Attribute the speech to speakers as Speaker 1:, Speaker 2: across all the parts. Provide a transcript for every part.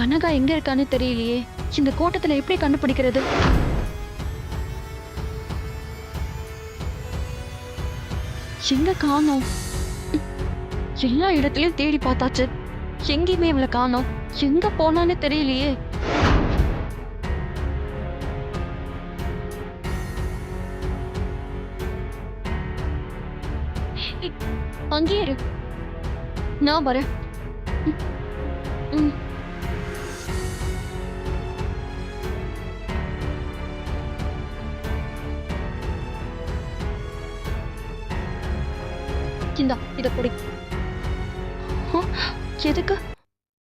Speaker 1: கனகா எங்க இருக்கான்னு தெரியலையே. இந்த கூட்டத்துல எப்படி கண்டுபிடிக்கிறது? எங்க காணோம்? எல்லா இடத்துலயும் தேடி பார்த்தாச்சு, எங்கேயுமே இவளை காணோம். எங்க போனான்னு தெரியலையே. அங்கேயே இரு, நான் வரேன். ம். இந்தா இத குடி. எதுக்கு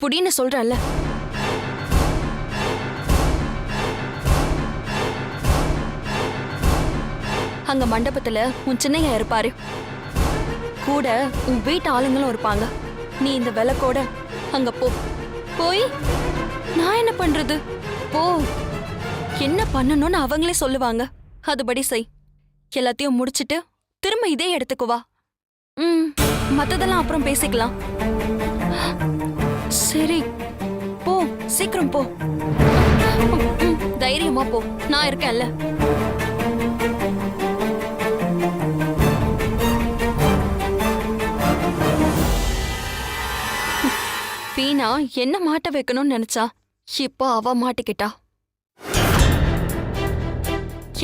Speaker 2: புடின்னு சொல்றல்ல. அங்க மண்டபத்துல உன் சின்னையா இருப்பாரு, கூட உன் வீட்டு ஆளுங்களும் இருப்பாங்க. நீ இந்த விளக்கோட அங்க போ. போய் நான் என்ன பண்றது? போ. என்ன பண்ணணும்னு அவங்களே சொல்லுவாங்க, அதுபடி செய். எல்லாத்தையும் முடிச்சிட்டு திரும்ப இதே இடத்துக்கு வா. மத்ததெல்லாம் அப்புறம் பேசிக்கலாம். சரி போ, சீக்கிரம் போ. தைரியமா போ, நான் இருக்கேன்ல. வீணா என்ன மாட்ட வைக்கணும்னு நினைச்சா, இப்போ அவ மாட்டிக்கிட்டா.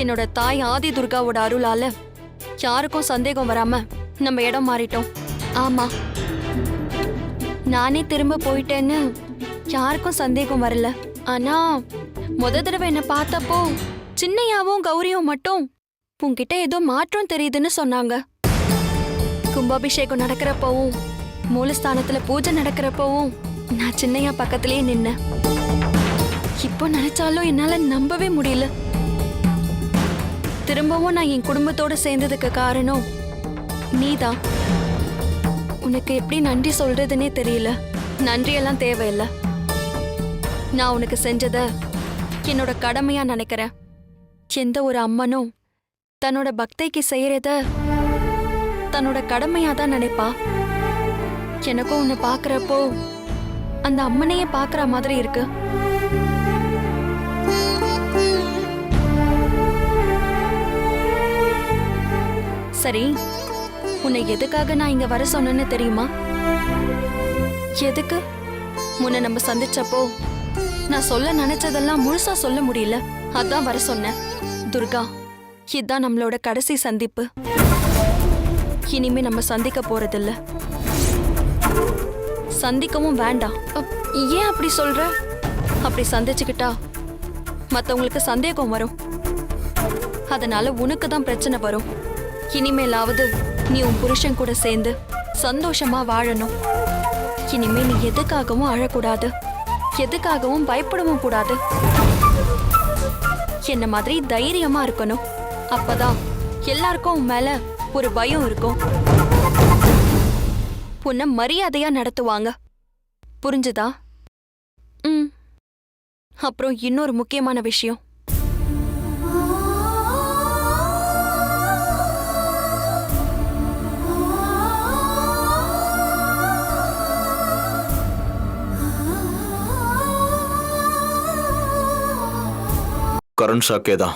Speaker 2: என்னோட தாய் ஆதி துர்காவோட அருளால யாருக்கும் சந்தேகம் வராம நம்ம இடம் மாறிட்டோம். ஆமா, நானே திரும்ப போயிட்டேன்னு யாருக்கும் சந்தேகம் வரல. ஆனா முத தடவை என்ன பார்த்தப்போ சின்னையாவும் கௌரியும் மட்டும் உன்கிட்ட ஏதோ மாற்றம் தெரியுதுன்னு சொன்னாங்க. கும்பாபிஷேகம் நடக்கிறப்பவும் மூலஸ்தானத்துல பூஜை நடக்கிறப்பவும் நான் சின்னையா பக்கத்திலேயே நின்ன. இப்போ நினைச்சாலும் என்னால நம்பவே முடியல. திரும்பவும் நான் என் குடும்பத்தோட சேர்ந்ததுக்கு காரணம் நீதான். உனக்கு எப்படி நன்றி சொல்றதுன்னே தெரியல. நன்றியெல்லாம் தேவையில்லை. நான் உனக்கு செஞ்சத என்னோட கடமையா நினைக்கிறேன். எந்த ஒரு அம்மனும் தன்னோட பக்தைக்கு செய்யறத தன்னோட கடமையா தான் நினைப்பா. எனக்கும் உன்னை பாக்குறப்போ அந்த அம்மனையே பாக்குற மாதிரி இருக்கு. சரி, உன்னை எதுக்காக நான் இங்க வர சொன்னேன்னு தெரியுமா? எதுக்கு? முன்ன நம்ம சந்திச்சப்போ நான் சொல்ல நினைச்சதெல்லாம் முழுசா சொல்ல முடியல, அதான் வர சொன்னேன். துர்கா, இதுதான் நம்மளோட கடைசி சந்திப்பு. இனிமே நம்ம சந்திக்க போறதில்ல. சந்திக்கவும் வேண்டாம். ஏன் அப்படி சொல்ற? அப்படி சந்திச்சுக்கிட்டா மத்தவங்களுக்கு சந்தேகம் வரும். அதனால உனக்கு தான் பிரச்சனை வரும். இனிமேலாவது நீ உன் புருஷன் கூட சேர்ந்து சந்தோஷமா வாழணும். இனிமே நீ எதுக்காகவும் அழக்கூடாது, எதுக்காகவும் பயப்படவும் கூடாது. என்ன மாதிரி தைரியமா இருக்கணும். அப்பதான் எல்லாருக்கும் உன் மேல ஒரு பயம் இருக்கும். உன்னை மரியாதையா நடத்துவாங்க. புரிஞ்சுதா? அப்புறம் இன்னொரு முக்கியமான விஷயம்.
Speaker 3: करण साकेदा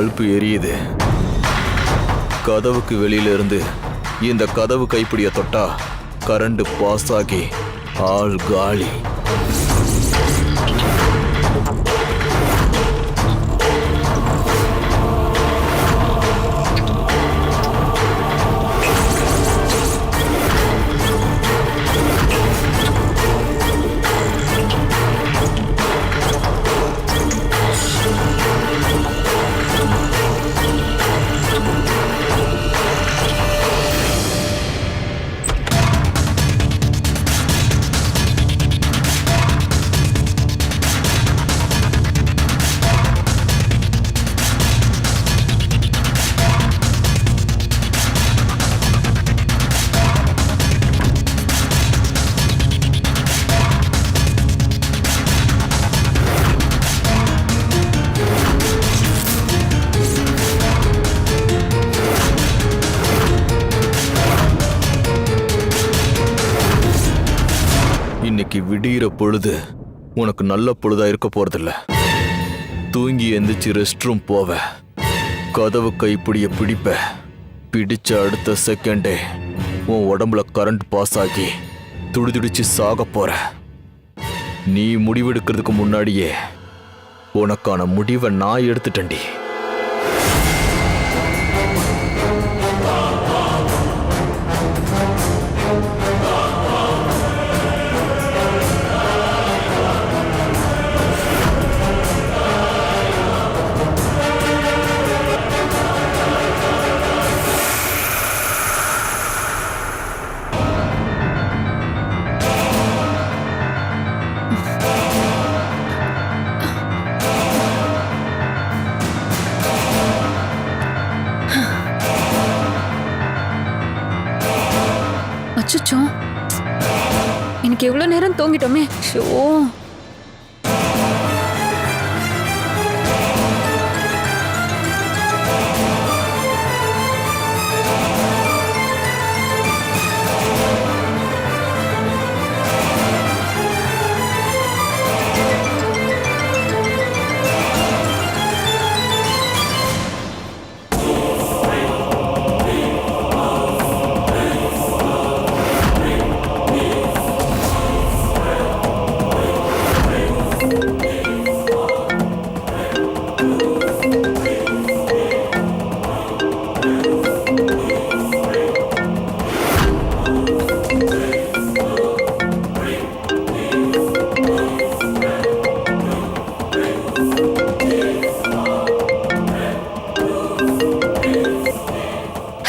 Speaker 3: பல்பு எரியுது. கதவுக்கு வெளியில இருந்து இந்த கதவு கைப்பிடிய தொட்டா கரண்ட் பாஸ் ஆகி ஆள் காலி. இன்னைக்கு விடிகிற பொழுது உனக்கு நல்ல பொழுதா இருக்க போறதில்ல. தூங்கி எந்திரிச்சு ரெஸ்ட் ரூம் போவ, கதவு கைப்பிடிய பிடிப்ப, பிடிச்ச அடுத்த செகண்டே உன் உடம்புல கரண்ட் பாஸ் ஆகி துடிதுடிச்சு சாக போற. நீ முடிவெடுக்கிறதுக்கு முன்னாடியே உனக்கான முடிவை நான் எடுத்துட்டேன்டி.
Speaker 1: அச்சச்சோ, எனக்கு எவ்வளவு நேரம் தூங்கிட்டோமே. ஷோ,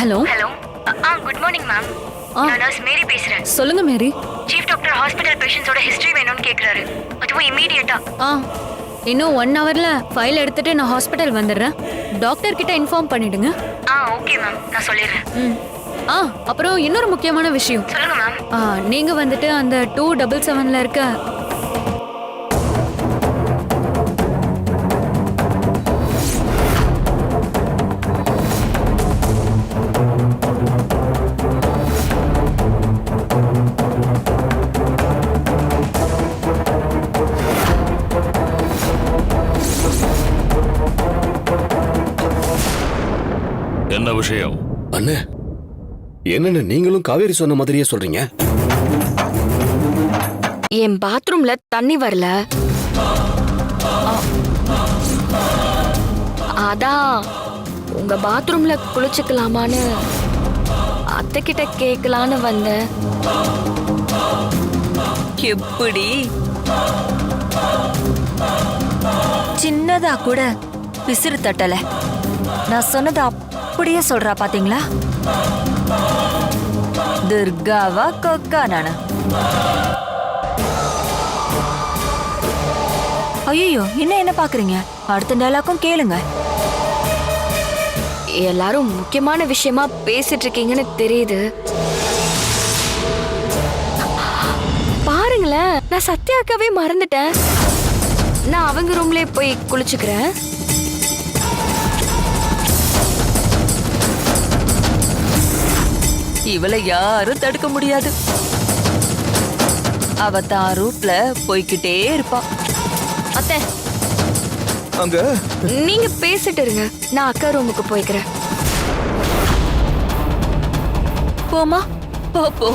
Speaker 1: hello.
Speaker 4: Hello. Good morning ma'am. நான் நர்ஸ் மேரி பேசுறேன்.
Speaker 1: சொல்லுங்க மேரி.
Speaker 4: சீஃப் டாக்டர் ஹாஸ்பிடல் பேஷண்ட்ஸோட ஹிஸ்டரி வேணும்னு கேக்குறாரு. அதுவும் இமீடியட்டா.
Speaker 1: இன்னும் 1 hourல ஃபைல் எடுத்துட்டு நான் ஹாஸ்பிட்டல் வந்துடுறேன். டாக்டர் கிட்ட இன்ஃபார்ம் பண்ணிடுங்க.
Speaker 4: ஓகே மேம், நான் சொல்லிடுறேன்.
Speaker 1: அப்புறம் இன்னொரு முக்கியமான விஷயம்.
Speaker 4: சொல்லுங்க மேம்.
Speaker 1: நீங்க வந்துட்டு அந்த 277ல இருக்க
Speaker 5: என்ன விஷயம்?
Speaker 6: அண்ணே, என்னன்னு நீங்களும் காவேரி சொன்ன மாதிரியே சொல்றீங்க?
Speaker 2: என் பாத்ரூம்ல தண்ணி வரல. அதான் உங்க பாத்ரூம்ல குளிச்சுக்கலாமான்னு அத்தை கிட்ட கேட்கலான்னு வந்தேன்.
Speaker 7: எப்படி சின்னதா கூட விசிறு தட்டல. நான் சொன்னது அப்படியே சொல்றா பாத்தீங்களா? துர்காவா கொக்கா நானா? ஐயோ, என்ன பாக்குறீங்க? அடுத்த டைலாக்கும் கேளுங்க.
Speaker 2: எல்லாரும் முக்கியமான விஷயமா பேசிட்டு இருக்கீங்கன்னு தெரியுது. பாருங்களேன், நான் சத்யாக்காவே மறந்துட்டேன். நான் அவங்க ரூம்லயே போய் குளிச்சுக்கிறேன்.
Speaker 7: இவளை யாரும் தடுக்க முடியாது. அவ தான் ரூட்ல போய்கிட்டே இருப்பா.
Speaker 2: அத்தை,
Speaker 3: அங்க
Speaker 2: நீங்க பேசிட்டு இருங்க, நான் அக்கா ரூமுக்கு போய்க்கிறேன்.
Speaker 7: போமா போ போ.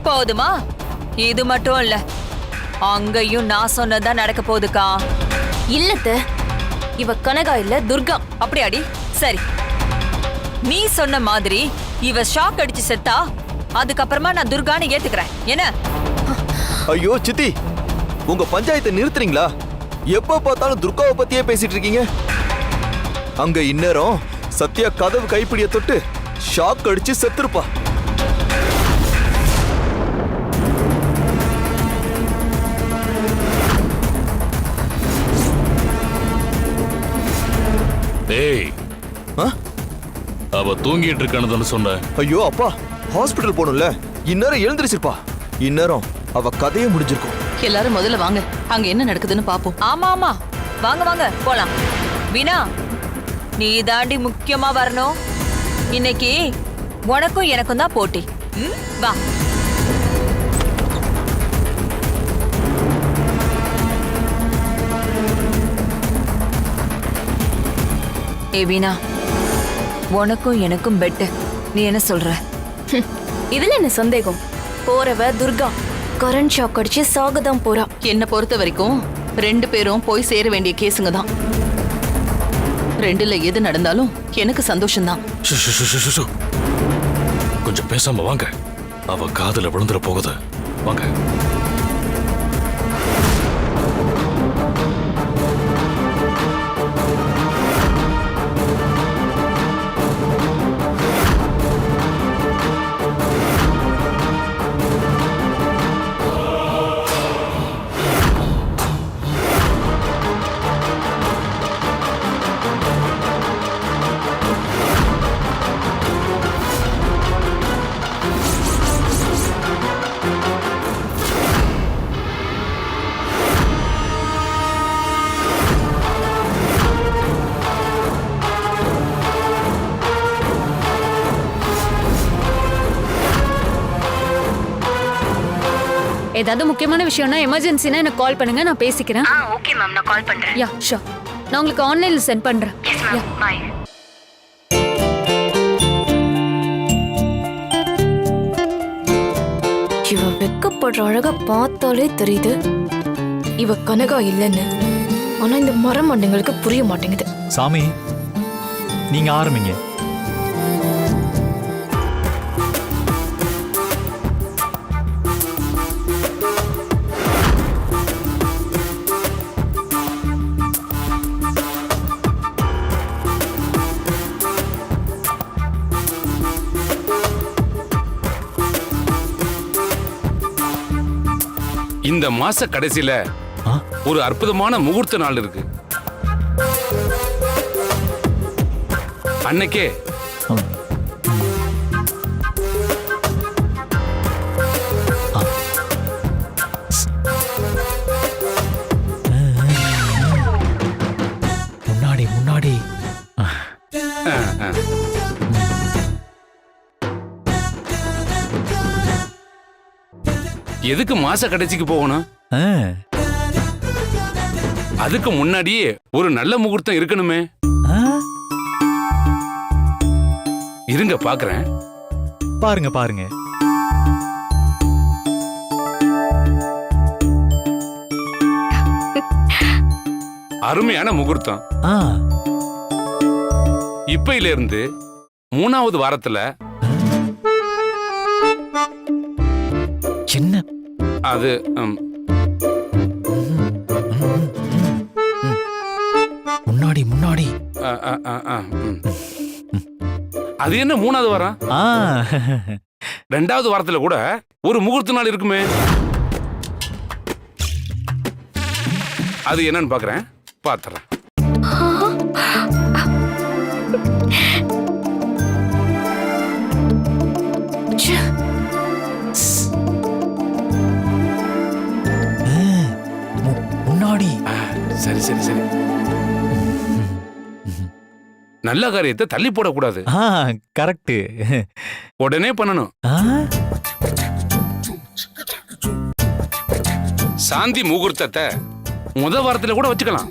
Speaker 7: போதுமா? இது மட்டும் இல்ல, அங்கேயும் நான் சொன்னதான் நடக்க போகுதுக்கா.
Speaker 2: இல்லத்த, இவ கனகா இல்ல துர்கா.
Speaker 7: அப்படியாடி? சரி, நீ சொன்ன மாதிரி இவ ஷாக் அடிச்சு செத்தா அதுக்கப்புறமா நான் துர்கான்னு ஏத்துக்கிறேன். என்ன?
Speaker 3: ஐயோ சித்தி, உங்க பஞ்சாயத்தை நிறுத்துறீங்களா? எப்ப பார்த்தாலும் துர்காவை பத்தியே பேசிட்டு இருக்கீங்க. அங்க இந்நேரம் சத்யா கதவு கைப்பிடிய தொட்டு ஷாக் அடிச்சு செத்துருப்பா.
Speaker 5: டேய்,
Speaker 3: ஆ?
Speaker 5: அவ தூங்கிட்டு இருக்கானு சொன்ன.
Speaker 3: ஐயோ அப்பா, ஹாஸ்பிடல் போகணும்ல, இந்நேரம் எழுந்திருச்சிருப்பா. இந்நேரம் அவ கதையே முடிஞ்சிருக்கும்.
Speaker 8: எல்லாரும் முதல்ல வாங்க, அங்க என்ன நடக்குதுன்னு பாப்போம்.
Speaker 7: ஆமா ஆமா, வாங்க வாங்க போலாம். வீணா, நீ தாண்டி முக்கியமா வரணும். இன்னைக்கு உனக்கும் எனக்கும் தான் போட்டி. வா. ஏ வீணா, உனக்கும் எனக்கும் பெட்டு. நீ என்ன சொல்ற?
Speaker 2: இதுல என்ன சந்தேகம்? போறவ துர்கா கரண்ட் ஷாக் அடிச்சு சாகதான் போறா.
Speaker 8: என்ன பொறுத்த வரைக்கும் 2 பேரும் போய் சேர வேண்டிய கேசுங்க தான். 2ல எது நடந்தாலும் எனக்கு சந்தோஷம்தான்.
Speaker 5: கொஞ்சம் பேசாம வாங்க, அவ காதுல விழுந்துற போகுது. வாங்க.
Speaker 1: ஏதாவது முக்கியமான விஷயம்னா எமர்ஜென்சினா எனக்கு கால் பண்ணுங்க, நான் பேசிக்கிறேன்.
Speaker 4: ஓகே மேம், நான் கால் பண்றேன்.
Speaker 1: யா ஷூர், நான் உங்களுக்கு ஆன்லைன்ல சென்ட் பண்றேன்.
Speaker 4: எஸ் மேம், பாய்.
Speaker 2: இவ வெக்கப்படுற அழகா பார்த்தாலே தெரியுது இவ கனகா இல்லைன்னு. ஆனா இந்த மரமண்டைங்களுக்கு புரிய மாட்டேங்குது.
Speaker 9: சாமி, நீங்க ஆரம்பிங்க.
Speaker 10: இந்த மாச கடைசியில ஒரு அற்புதமான முகூர்த்த நாள் இருக்கு. அன்னைக்கே
Speaker 9: முன்னாடி முன்னாடி
Speaker 10: எதுக்கு மாச கடைசிக்கு போகணும்? அதுக்கு முன்னாடியே ஒரு நல்ல முகூர்த்தம் இருக்கணுமே. இருங்க பாக்குறேன்.
Speaker 9: பாருங்க பாருங்க.
Speaker 10: அருமையான முகூர்த்தம். இப்பையில இருந்து 3வது வாரத்துல
Speaker 9: என்ன
Speaker 10: அது
Speaker 9: முன்னாடி முன்னாடி
Speaker 10: அது என்ன 3வது வாரம்? 2வது வாரத்துல கூட ஒரு முகூர்த்த நாள் இருக்குமே. அது என்னன்னு பாக்குறேன், பாத்துறேன்.
Speaker 9: முன்னாடி.
Speaker 10: சரி சரி சரி. நல்ல காரியத்தை தள்ளி போடக்கூடாது.
Speaker 9: கரெக்ட்.
Speaker 10: உடனே பண்ணணும். சாந்தி முகூர்த்தத்தை முத வாரத்துல கூட வச்சுக்கலாம்.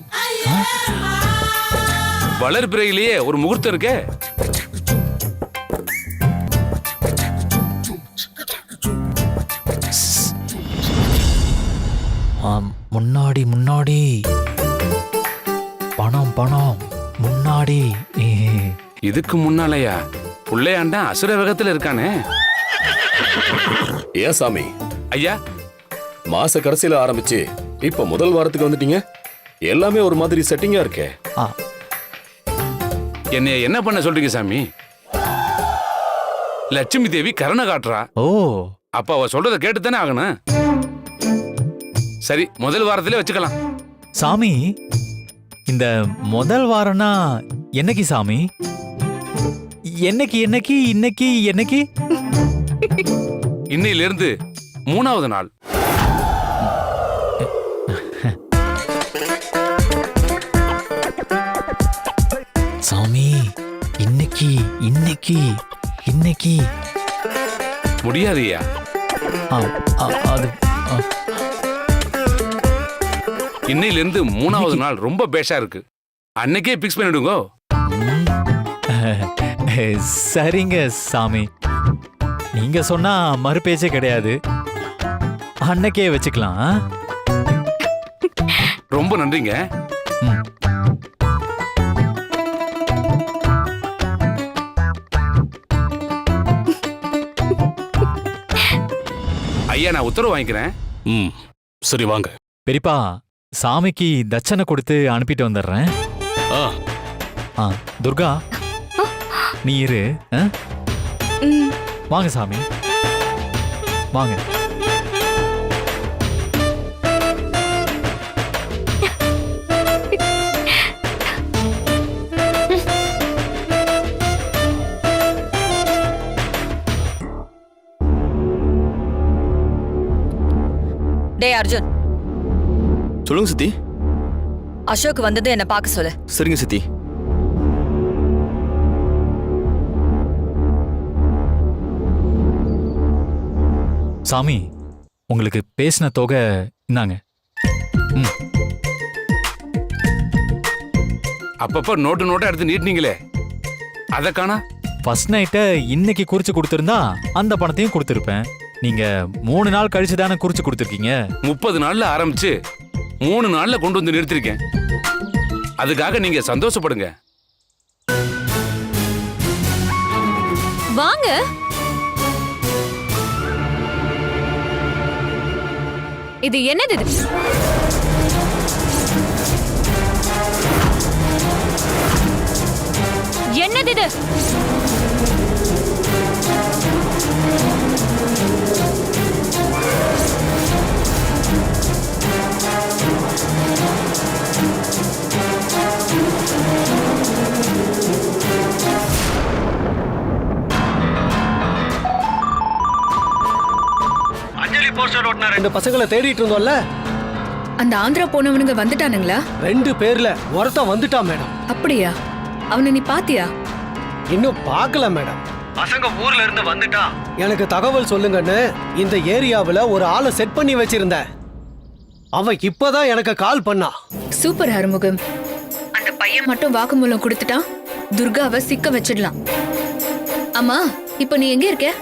Speaker 10: வளர்பிறையிலேயே ஒரு முகூர்த்தம் இருக்கே.
Speaker 9: முன்னாடி முன்னாடி பணம் பணம் முன்னாடி.
Speaker 10: இதுக்கு முன்னாலயா புள்ளையாண்டா அசுர வேகத்துல இருக்கானே.
Speaker 6: ஏன் சாமி
Speaker 10: ஐயா,
Speaker 6: மாச கடைசியில ஆரம்பிச்சு இப்ப முதல் வாரத்துக்கு வந்துட்டீங்க. எல்லாமே ஒரு மாதிரி செட்டிங்கா இருக்கே.
Speaker 9: ஆ,
Speaker 10: என்னைய என்ன பண்ண சொல்றீங்க சாமி? லட்சுமி தேவி கருணை காட்டுறா.
Speaker 9: ஓ
Speaker 10: அப்ப அவ சொல்றத கேட்டுத்தானே ஆகணும். சரி, முதல் வாரத்திலே வச்சுக்கலாம்.
Speaker 9: சாமி, இந்த முதல் வாரம்னா என்னைக்கு சாமி? என்னைக்கு என்னைக்கு இன்னைக்கு என்னைக்கு?
Speaker 10: இன்னையில இருந்து 3வது நாள்.
Speaker 9: சாமி, இன்னைக்கு இன்னைக்கு இன்னைக்கு
Speaker 10: முடியாதுயா.
Speaker 9: ஆ, அது ஆ.
Speaker 10: இன்னையில இருந்து 3வது நாள் ரொம்ப பேஷா இருக்கு. அன்னைக்கே பிக்ஸ் பண்ணிடுங்க.
Speaker 9: சரிங்க சாமி, நீங்க சொன்னா மறுபேச்சே கிடையாது. அன்னைக்கே வச்சுக்கலாம்.
Speaker 10: ரொம்ப நன்றிங்க.
Speaker 9: ம்.
Speaker 10: ஐயா, நான் உத்தரவு வாங்கிக்கிறேன்.
Speaker 5: ம் சரி வாங்க.
Speaker 9: பெரியப்பா, சாமிக்கு தட்சணை கொடுத்து அனுப்பிட்டு வந்துடுறேன்.
Speaker 5: ஆ
Speaker 9: ஆ, துர்கா நீ இரு. ஆ?
Speaker 2: ம்.
Speaker 9: வாங்க சாமி, வாங்க.
Speaker 7: டேய் அர்ஜுன்,
Speaker 3: சொல்லுங்க சித்தி.
Speaker 7: அசோக் வந்தது என்ன பார்க்க சொல்லு.
Speaker 3: சரிங்க சித்தி.
Speaker 9: சாமி, உங்களுக்கு பேசின தொகை இந்தாங்க. ம்.
Speaker 10: அப்பப்ப நோட்டா எடுத்து நீட்டினீங்களே, அத காணா.
Speaker 9: ஃபர்ஸ்ட் நைட்டை இன்னைக்கு குறிச்சு கொடுத்திருந்தா அந்த பணத்தையும் கொடுத்திருப்பேன். நீங்க 3 நாள் கழிச்சு தானே குறிச்சு கொடுத்திருக்கீங்க.
Speaker 10: 30 நாள்ல ஆரம்பிச்சு 3 நாள்ல கொண்டு வந்து நிறுத்திருக்கேன். அதுக்காக நீங்க சந்தோஷப்படுங்க.
Speaker 1: வாங்க. இது என்னது இது? என்னது இது?
Speaker 11: அஞ்சலி போஸ்டர் ஓட்டின 2 பசங்களை தேடிட்டு இருந்தோம்ல,
Speaker 1: அந்த ஆந்திரா போனவனுங்க வந்துட்டானுங்களா?
Speaker 11: 2 பேர்ல ஒருத்தன் வந்துட்டான் மேடம்.
Speaker 1: அப்படியா? அவனை நீ பாத்தியா?
Speaker 11: இன்னும் பார்க்கல மேடம். பசங்க ஊர்ல இருந்து வந்துட்டான். எனக்கு தகவல் சொல்லுங்கன்னு இந்த ஏரியாவுல ஒரு ஆளை செட் பண்ணி வச்சிருந்தேன். அவன் இப்பதான் எனக்கு கால் பண்ணா.
Speaker 1: சூப்பர் ஆறுமுகம். அந்த பையன் மட்டும் வாக்குமூலம் கொடுத்துட்டான், துர்காவை சிக்க வச்சிடலாம். அம்மா, இப்ப நீ எங்க இருக்க?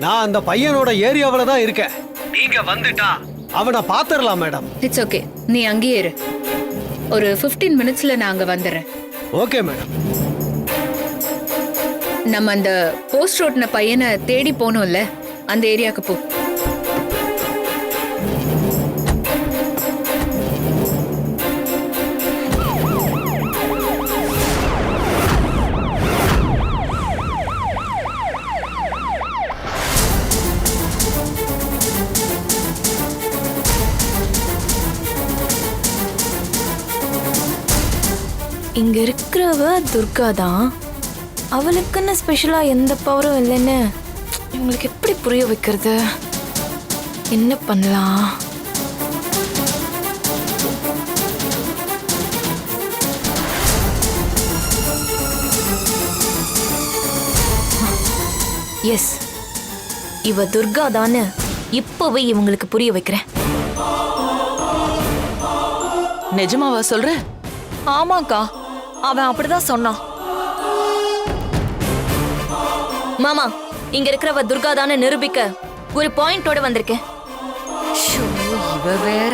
Speaker 11: நான் அந்த பையனோட ஏரியாவுல தான் இருக்கேன். நீங்க வந்துட்டா அவனை பாத்துரலாம் மேடம்.
Speaker 1: இட்ஸ் ஓகே, நீ அங்கேயே இரு. ஒரு 15 மினிட்ஸ்ல நான் அங்க வந்துடுறேன்.
Speaker 11: Okay madam.
Speaker 1: நம்ம அந்த போஸ்ட் ஓட்டின பையனை தேடி போனோம்ல, அந்த ஏரியாவுக்கு போ.
Speaker 2: இங்க இருக்கிறவ துர்கா தான். அவளுக்குன்னு ஸ்பெஷலா எந்த பவரும் இல்லைன்னு இவங்களுக்கு எப்படி புரிய வைக்கிறது? என்ன பண்ணலாம்? எஸ், இவ துர்கா தான்னு இப்பவே இவங்களுக்கு புரிய வைக்கிறேன்.
Speaker 8: நிஜமாவா சொல்ற?
Speaker 7: ஆமாக்கா, அவன் அப்படிதான் சொன்னான்.
Speaker 2: மாமா, இங்க இருக்கிறவ துர்கா தானே நிரூபிக்க ஒரு பாயிண்டோட வந்திருக்கேன்.
Speaker 7: ஷோ, இவ வேற.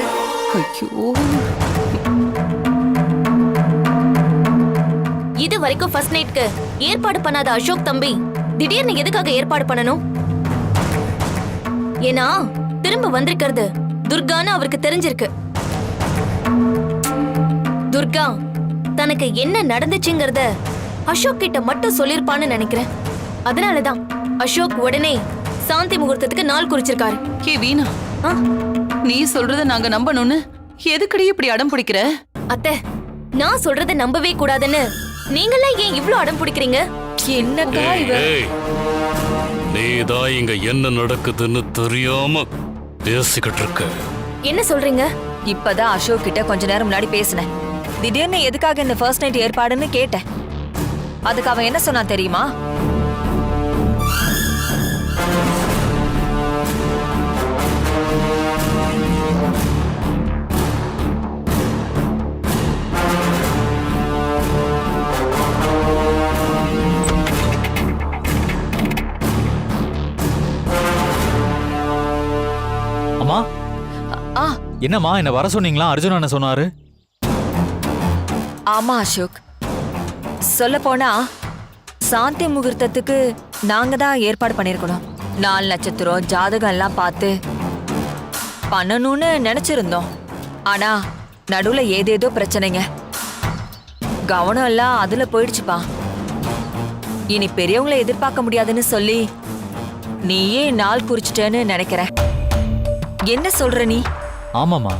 Speaker 8: ஐயோ,
Speaker 2: இது வரைக்கும் ஃபர்ஸ்ட் நைட்க்கு ஏற்பாடு பண்ணாத அசோக் தம்பி திடீர்னு எதுக்காக ஏற்பாடு பண்ணணும்? ஏன்னா திரும்ப வந்திருக்கிறது துர்கான்னு அவருக்கு தெரிஞ்சிருக்கு. துர்கா தனக்கு என்ன நடந்துச்சுங்கிறத அசோக் கிட்ட மட்டும் சொல்லிருப்பான்னு நினைக்கிறேன். அதனாலதான் அசோக் உடனே சாந்தி முகூர்த்தத்துக்கு நாள் குறிச்சிருக்காரு.
Speaker 8: ஹே வீணா, நீ சொல்றத நாங்க நம்பணும்னு எதுக்கடி இப்படி அடம் பிடிக்கிற?
Speaker 2: அத்தை, நான் சொல்றத நம்பவே கூடாதுன்னு நீங்களாம் ஏன் இவ்ளோ அடம் பிடிக்கிறீங்க?
Speaker 7: என்னக்கா இவ?
Speaker 5: நீதான் இங்க என்ன நடக்குதுன்னு தெரியாம பேசிக்கிட்டு இருக்க.
Speaker 2: என்ன சொல்றீங்க?
Speaker 7: இப்பதான் அசோக் கிட்ட கொஞ்ச நேரம் முன்னாடி பேசினேன். திடீர்னு எதுக்காக இந்த ஃபர்ஸ்ட் நைட் ஏற்பாடுன்னு கேட்டேன். அதுக்கு அவன் என்ன சொன்னான் தெரியுமா?
Speaker 9: அம்மா,
Speaker 7: ஆ,
Speaker 9: என்னம்மா என்ன வர சொன்னீங்களா? அர்ஜுன் என்ன சொன்னாரு?
Speaker 7: ஆமா அசோக், சொல்ல போனா சாந்தி முகூர்த்தத்துக்கு நாங்க தான் ஏற்பாடு பண்ணிருக்கணும். 4 நட்சத்திரம் ஜாதகம் எல்லாம் பார்த்து பண்ணணும்னு நினைச்சிருந்தோம். ஆனா நடுவுல ஏதேதோ பிரச்சனைங்க. கவனம் எல்லாம் அதுல போயிடுச்சுப்பா. இனி பெரியவங்களை எதிர்பார்க்க முடியாதுன்னு சொல்லி நீயே நாள் குறிச்சிட்டேன்னு நினைக்கிறேன். என்ன சொல்ற நீ?
Speaker 9: ஆமாம்மா,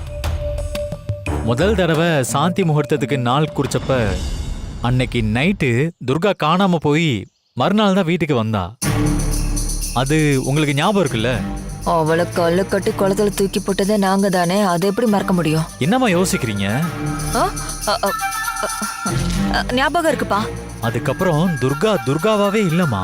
Speaker 9: முதல் தடவை சாந்தி முகூர்த்தத்துக்கு நாள் குறிச்சப்ப அன்னைக்கு நைட்டு துர்கா காணாம போய் மறுநாள் தான் வீட்டுக்கு வந்தா. அது உங்களுக்கு ஞாபகம் இருக்குல்ல?
Speaker 7: அவளை கல்லு கட்டி குளத்துல தூக்கி போட்டதே நாங்க தானே, அதை எப்படி மறக்க முடியும்?
Speaker 9: என்னம்மா யோசிக்கிறீங்க?
Speaker 7: ஆ? ஞாபகம் இருக்குப்பா.
Speaker 9: அதுக்கப்புறம் துர்காவாவே இல்லம்மா.